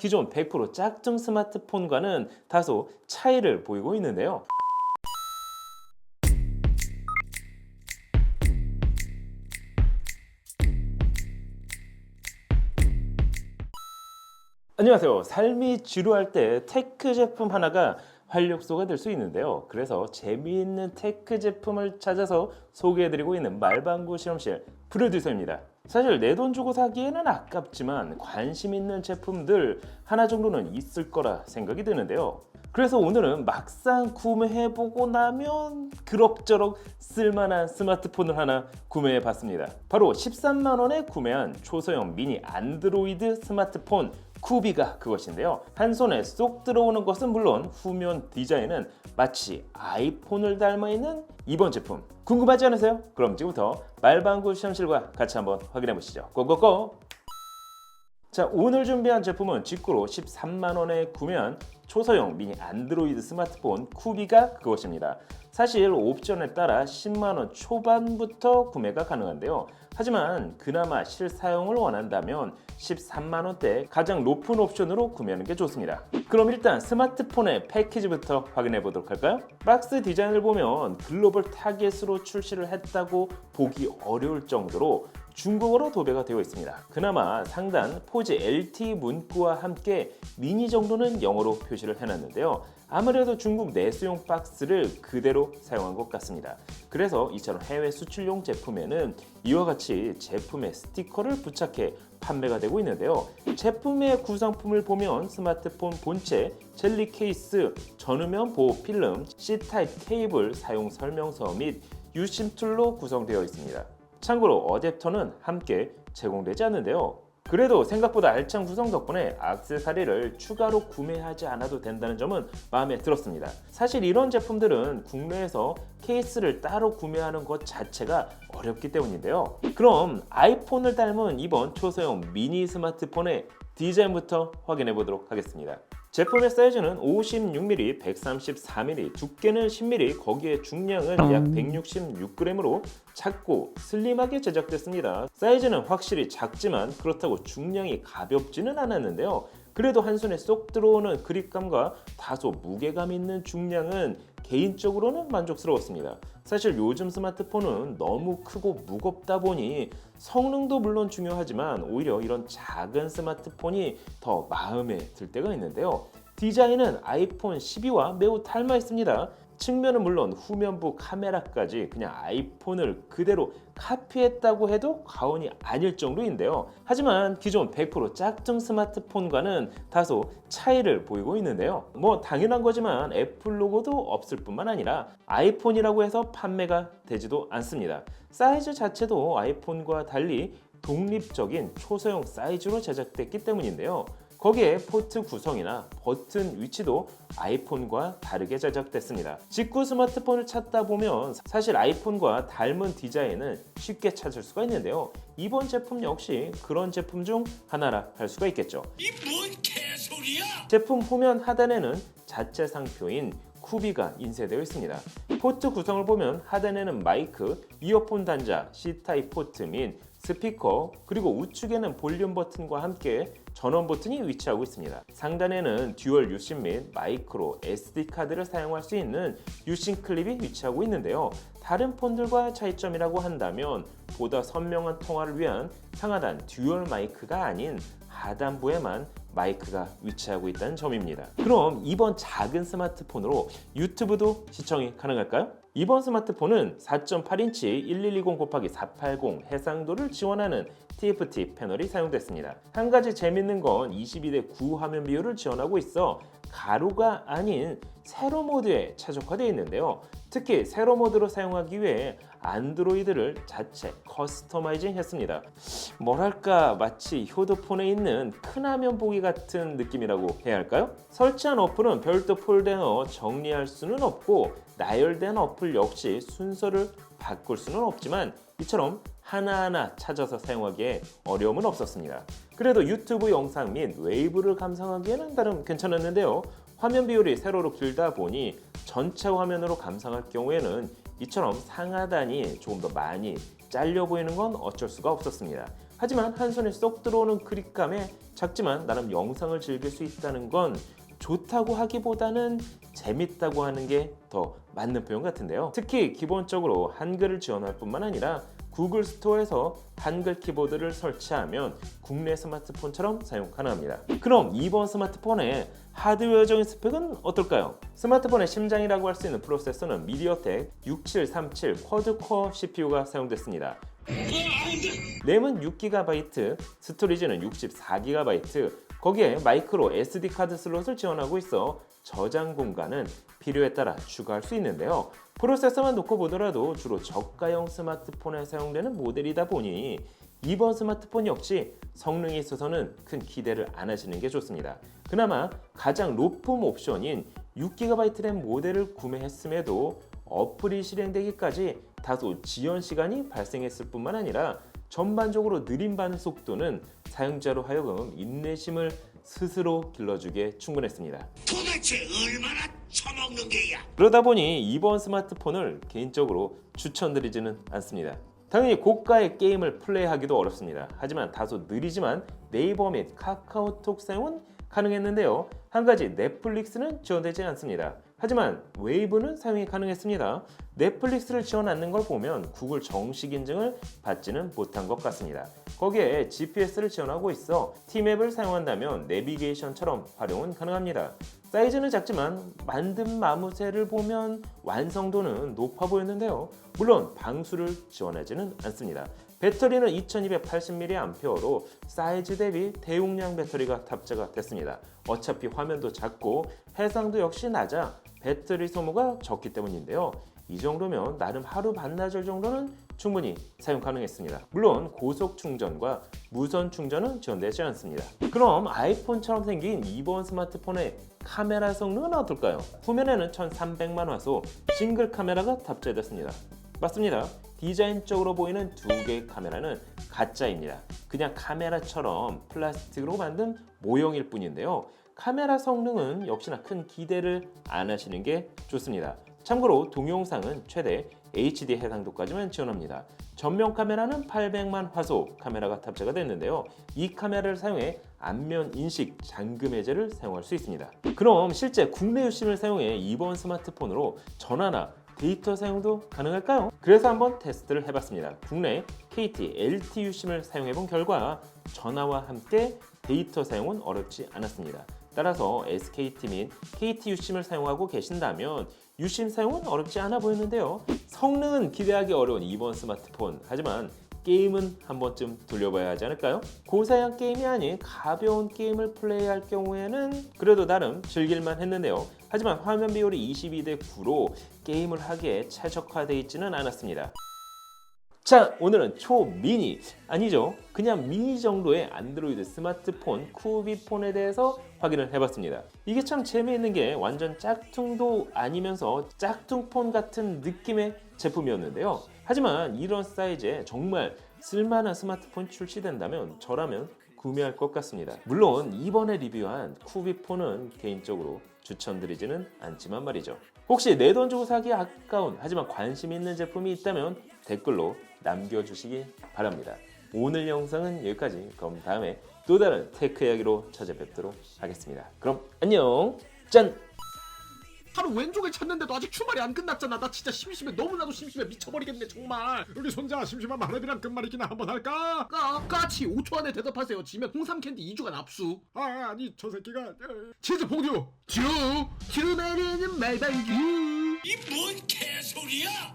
기존 100% 짝퉁 스마트폰과는 다소 차이를 보이고 있는데요. 안녕하세요. 삶이 지루할 때 테크 제품 하나가 활력소가 될 수 있는데요. 그래서 재미있는 테크 제품을 찾아서 소개해드리고 있는 말방구 실험실 프로듀서입니다. 사실 내 돈 주고 사기에는 아깝지만 관심 있는 제품들 하나 정도는 있을 거라 생각이 드는데요. 그래서 오늘은 막상 구매해보고 나면 그럭저럭 쓸만한 스마트폰을 하나 구매해 봤습니다. 바로 13만 원에 구매한 초소형 미니 안드로이드 스마트폰 쿠비가 그것인데요. 한 손에 쏙 들어오는 것은 물론 후면 디자인은 마치 아이폰을 닮아있는 이번 제품 궁금하지 않으세요? 그럼 지금부터 말방구 시험실과 같이 한번 확인해 보시죠. 고고고! 자, 오늘 준비한 제품은 직구로 13만 원에 구매한 초소형 미니 안드로이드 스마트폰 쿠비가 그것입니다. 사실 옵션에 따라 10만 원 초반부터 구매가 가능한데요. 하지만 그나마 실사용을 원한다면 13만 원대 가장 높은 옵션으로 구매하는 게 좋습니다. 그럼 일단 스마트폰의 패키지부터 확인해 보도록 할까요? 박스 디자인을 보면 글로벌 타겟으로 출시를 했다고 보기 어려울 정도로 중국어로 도배가 되어 있습니다. 그나마 상단 포지 LT 문구와 함께 미니 정도는 영어로 표시를 해놨는데요. 아무래도 중국 내수용 박스를 그대로 사용한 것 같습니다. 그래서 이처럼 해외 수출용 제품에는 이와 같이 제품에 스티커를 부착해 판매가 되고 있는데요. 제품의 구성품을 보면 스마트폰 본체, 젤리 케이스, 전후면 보호 필름, C타입 케이블 사용 설명서 및 유심 툴로 구성되어 있습니다. 참고로 어댑터는 함께 제공되지 않는데요. 그래도 생각보다 알찬 구성 덕분에 액세서리를 추가로 구매하지 않아도 된다는 점은 마음에 들었습니다. 사실 이런 제품들은 국내에서 케이스를 따로 구매하는 것 자체가 어렵기 때문인데요. 그럼 아이폰을 닮은 이번 초소형 미니 스마트폰의 디자인부터 확인해 보도록 하겠습니다. 제품의 사이즈는 56mm, 134mm, 두께는 10mm, 거기에 중량은 약 166g으로 작고 슬림하게 제작됐습니다. 사이즈는 확실히 작지만 그렇다고 중량이 가볍지는 않았는데요. 그래도 한 손에 쏙 들어오는 그립감과 다소 무게감 있는 중량은 개인적으로는 만족스러웠습니다. 사실 요즘 스마트폰은 너무 크고 무겁다 보니 성능도 물론 중요하지만 오히려 이런 작은 스마트폰이 더 마음에 들 때가 있는데요. 디자인은 아이폰 12와 매우 닮아 있습니다. 측면은 물론 후면부 카메라까지 그냥 아이폰을 그대로 카피했다고 해도 과언이 아닐 정도인데요. 하지만 기존 100% 짝퉁 스마트폰과는 다소 차이를 보이고 있는데요. 뭐 당연한 거지만 애플 로고도 없을 뿐만 아니라 아이폰이라고 해서 판매가 되지도 않습니다. 사이즈 자체도 아이폰과 달리 독립적인 초소형 사이즈로 제작됐기 때문인데요. 거기에 포트 구성이나 버튼 위치도 아이폰과 다르게 제작됐습니다. 직구 스마트폰을 찾다 보면 사실 아이폰과 닮은 디자인을 쉽게 찾을 수가 있는데요. 이번 제품 역시 그런 제품 중 하나라 할 수가 있겠죠. 이 뭔 개소리야! 제품 후면 하단에는 자체 상표인 쿠비가 인쇄되어 있습니다. 포트 구성을 보면 하단에는 마이크, 이어폰 단자, C타입 포트 및 스피커, 그리고 우측에는 볼륨 버튼과 함께 전원 버튼이 위치하고 있습니다. 상단에는 듀얼 유심 및 마이크로 SD카드를 사용할 수 있는 유심 클립이 위치하고 있는데요. 다른 폰들과 차이점이라고 한다면 보다 선명한 통화를 위한 상하단 듀얼 마이크가 아닌 하단부에만 마이크가 위치하고 있다는 점입니다. 그럼 이번 작은 스마트폰으로 유튜브도 시청이 가능할까요? 이번 스마트폰은 4.8인치 1120x480 해상도를 지원하는 TFT 패널이 사용됐습니다. 한 가지 재밌는 건 22:9 화면 비율을 지원하고 있어 가로가 아닌 세로 모드에 최적화되어 있는데요. 특히 세로 모드로 사용하기 위해 안드로이드를 자체 커스터마이징 했습니다. 뭐랄까 마치 효도폰에 있는 큰 화면 보기 같은 느낌이라고 해야 할까요? 설치한 어플은 별도 폴더로 정리할 수는 없고 나열된 어플 역시 순서를 바꿀 수는 없지만 이처럼 하나하나 찾아서 사용하기에 어려움은 없었습니다. 그래도 유튜브 영상 및 웨이브를 감상하기에는 나름 괜찮았는데요. 화면 비율이 세로로 길다 보니 전체 화면으로 감상할 경우에는 이처럼 상하단이 조금 더 많이 잘려 보이는 건 어쩔 수가 없었습니다. 하지만 한 손에 쏙 들어오는 그립감에 작지만 나름 영상을 즐길 수 있다는 건 좋다고 하기보다는 재밌다고 하는 게 더 맞는 표현 같은데요. 특히 기본적으로 한글을 지원할 뿐만 아니라 구글 스토어에서 한글 키보드를 설치하면 국내 스마트폰처럼 사용 가능합니다. 그럼 이번 스마트폰의 하드웨어적인 스펙은 어떨까요? 스마트폰의 심장이라고 할 수 있는 프로세서는 미디어텍 6737 쿼드코어 CPU가 사용됐습니다. 램은 6GB, 스토리지는 64GB, 거기에 마이크로 SD 카드 슬롯을 지원하고 있어 저장 공간은 필요에 따라 추가할 수 있는데요. 프로세서만 놓고 보더라도 주로 저가형 스마트폰에 사용되는 모델이다 보니 이번 스마트폰 역시 성능에 있어서는 큰 기대를 안 하시는 게 좋습니다. 그나마 가장 높은 옵션인 6GB 램 모델을 구매했음에도 어플이 실행되기까지 다소 지연 시간이 발생했을 뿐만 아니라 전반적으로 느린 반응 속도는 사용자로 하여금 인내심을 스스로 길러주기에 충분했습니다. 도대체 얼마나 처먹는 게야? 그러다 보니 이번 스마트폰을 개인적으로 추천드리지는 않습니다. 당연히 고가의 게임을 플레이하기도 어렵습니다. 하지만 다소 느리지만 네이버 및 카카오톡 사용은 가능했는데요. 한 가지 넷플릭스는 지원되지 않습니다. 하지만 웨이브는 사용이 가능했습니다. 넷플릭스를 지원 않는 걸 보면 구글 정식 인증을 받지는 못한 것 같습니다. 거기에 GPS를 지원하고 있어 T맵을 사용한다면 내비게이션처럼 활용은 가능합니다. 사이즈는 작지만 만든 마무새를 보면 완성도는 높아 보였는데요. 물론 방수를 지원하지는 않습니다. 배터리는 2280mAh로 사이즈 대비 대용량 배터리가 탑재가 됐습니다. 어차피 화면도 작고 해상도 역시 낮아 배터리 소모가 적기 때문인데요. 이 정도면 나름 하루 반나절 정도는 충분히 사용 가능했습니다. 물론 고속 충전과 무선 충전은 지원되지 않습니다. 그럼 아이폰처럼 생긴 이번 스마트폰의 카메라 성능은 어떨까요? 후면에는 1300만 화소 싱글 카메라가 탑재됐습니다. 맞습니다. 디자인적으로 보이는 두 개의 카메라는 가짜입니다. 그냥 카메라처럼 플라스틱으로 만든 모형일 뿐인데요. 카메라 성능은 역시나 큰 기대를 안 하시는 게 좋습니다. 참고로 동영상은 최대 HD 해상도까지만 지원합니다. 전면 카메라는 800만 화소 카메라가 탑재가 됐는데요. 이 카메라를 사용해 안면 인식 잠금 해제를 사용할 수 있습니다. 그럼 실제 국내 유심을 사용해 이번 스마트폰으로 전화나 데이터 사용도 가능할까요? 그래서 한번 테스트를 해봤습니다. 국내 KT LT 유심을 사용해본 결과 전화와 함께 데이터 사용은 어렵지 않았습니다. 따라서 SKT 및 KT 유심을 사용하고 계신다면 유심 사용은 어렵지 않아 보였는데요. 성능은 기대하기 어려운 이번 스마트폰, 하지만 게임은 한 번쯤 돌려봐야 하지 않을까요? 고사양 게임이 아닌 가벼운 게임을 플레이할 경우에는 그래도 나름 즐길만 했는데요. 하지만 화면 비율이 22:9로 게임을 하기에 최적화되어 있지는 않았습니다. 자, 오늘은 초미니, 아니죠, 그냥 미니 정도의 안드로이드 스마트폰 쿠비폰에 대해서 확인을 해봤습니다. 이게 참 재미있는 게 완전 짝퉁도 아니면서 짝퉁폰 같은 느낌의 제품이었는데요. 하지만 이런 사이즈에 정말 쓸만한 스마트폰 출시된다면 저라면 구매할 것 같습니다. 물론 이번에 리뷰한 쿠비폰은 개인적으로 추천드리지는 않지만 말이죠. 혹시 내 돈 주고 사기 아까운 하지만 관심 있는 제품이 있다면 댓글로 남겨주시기 바랍니다. 오늘 영상은 여기까지. 그럼 다음에 또 다른 테크 이야기로 찾아뵙도록 하겠습니다. 그럼 안녕. 짠. 하루 왼쪽을 찾는데도 아직 주말이 안 끝났잖아. 나 진짜 심심해. 너무나도 심심해. 미쳐버리겠네 정말. 우리 손자 심심한 마라비랑 끝말잇기나 한번 할까? 까치 5초 안에 대답하세요. 지면 홍삼 캔디 2주간 압수. 아니 저 새끼가 치즈 봉듀 듀 내리는 말방규